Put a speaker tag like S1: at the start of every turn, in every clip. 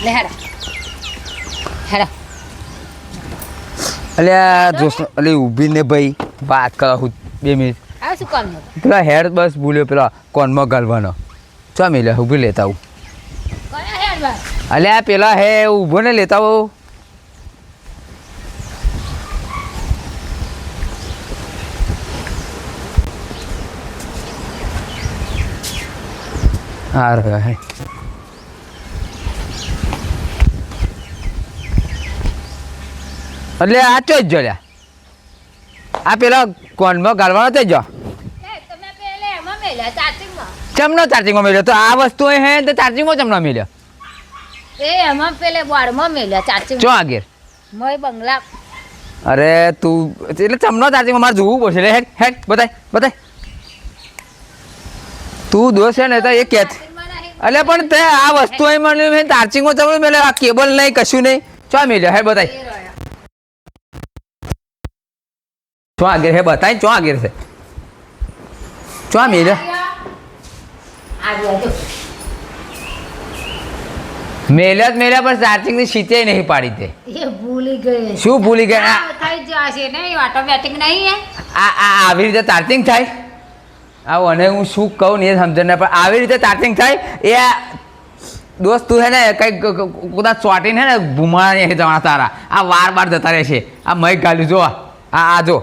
S1: લે હેડા હેડા
S2: અલ્યા જોશ અલી ઊભી ને ભાઈ વાત કરો હું 2 મિનિટ
S1: આ શું કામ
S2: પેલા હેડ બસ ભૂલ્યો પેલા કોનમાં ગાલવાનો ચો મિલે ઊભી લેતા આવું
S1: કયા હેડ બસ
S2: અલ્યા પેલા હે ઊભો ને લેતા આવું હા રહ્યો હે એટલે આ ચો જ જો લ્યા આ પેલા કોનમાં ગાલવાનો તે જો
S1: તમે પેલે એમાં મેલ્યા ચાર્જિંગમાં
S2: ચમનો ચાર્જિંગમાં મળ્યો તો આ વસ્તુ હે તો ચાર્જિંગમાં ચમનો મળ્યો
S1: એ એમાં પેલે બોર્ડમાં મેલ્યા ચાર્જિંગ
S2: ચો આગળ
S1: મોય બંગલા
S2: અરે તું એટલે ચમનો ચાર્જિંગમાં મારે જોવું પડશે લે હેડ હેડ બતાય તું દોષ છે ને તો એ કે એટલે પણ તે આ વસ્તુ અહીં મળ્યું મેં ચાર્જિંગમાં ચમનો મેલે આ કેબલ નહીં કશું નહીં ચો મળ્યો હે બતાય ચો આગળ હે બતાય ચો આગળ છે ચો મેલ્યો મેલ્યા પર ચાર્જિંગ ની સીતે નહીં પાડી તે
S1: એ ભૂલી ગઈ
S2: શું ભૂલી ગયા
S1: થઈ જશે નહીં ઓટોમેટિક નહીં હે
S2: આ આવી રીતે ચાર્જિંગ થાય આવું અને હું શું કહું ને એ સમજણ ના પણ આવી રીતે ચાર્જિંગ થાય એ દોસ્ત તું હે ને કંઈક કદાચ ચોટીને હે ને ભૂમાળા નહીં જવાના તારા આ વાર જતા રહેશે આ મય ગાલ્યું જો આ જો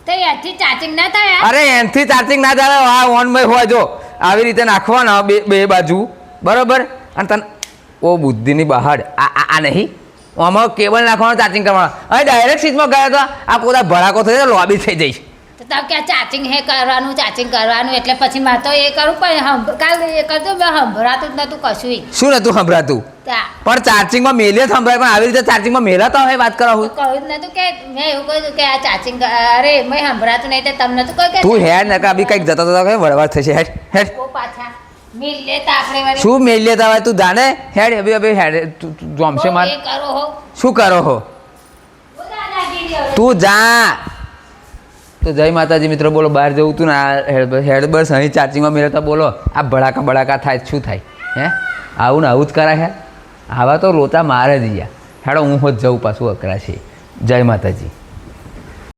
S1: તો એથી ચાર્જિંગ ના થાય
S2: અરે એનથી ચાર્જિંગ ના થાય આ ઓન મય હોય જો આવી રીતે નાખવાના બે બાજુ બરોબર અને તને ઓ બુદ્ધિની બહાર આ નહીં આમાં કેબલ નાખવાનું ચાર્જિંગ કરવાનું હવે ડાયરેક્ટ સ્વિચમાં ગયા તો આ પોતા ભડાકો થઈ જાય લોબી થઈ જઈશ
S1: તો તમે ક્યાં ચાર્જિંગ ચાર્જિંગ કરવાનું એટલે પછી મારે તો એ કરું પણ કાલ એ કરતો મેં સંભળાતું જ નતું કશું
S2: શું નતું સંભળાતું પણ ચાર્જિંગમાં મેલે સંભળાય પણ આવી રીતે ચાર્જિંગમાં મેલાતા હોય વાત કરો હું
S1: કહ્યું જ નતું કે મેં એવું કહ્યું કે આ ચાર્જિંગ અરે મેં સંભળાતું નહીં તો તમને તો કહ્યું કે
S2: તું હેડ નકા બી કંઈક જતો તો વળવાર થશે હેડ હેડ
S1: પાછા મિલ લેતા આપણે વળી
S2: શું મેલ લેતા હોય તું જાણે હેડ હવે હેડ તું જોમશે માર
S1: એ કરો હો
S2: શું કરો હો તું જા તો જય માતાજી મિત્રો બોલો બહાર જવું તું ને આ હેડ બસ અહીં ચાર્જિંગમાં મેળવતા બોલો આ ભડાકા થાય શું થાય હે આવું ને આવું જ કરાય હે આવા તો લોચા મારે જ યાર હેડો હું હોત જવું પાછું અકરા છે જય માતાજી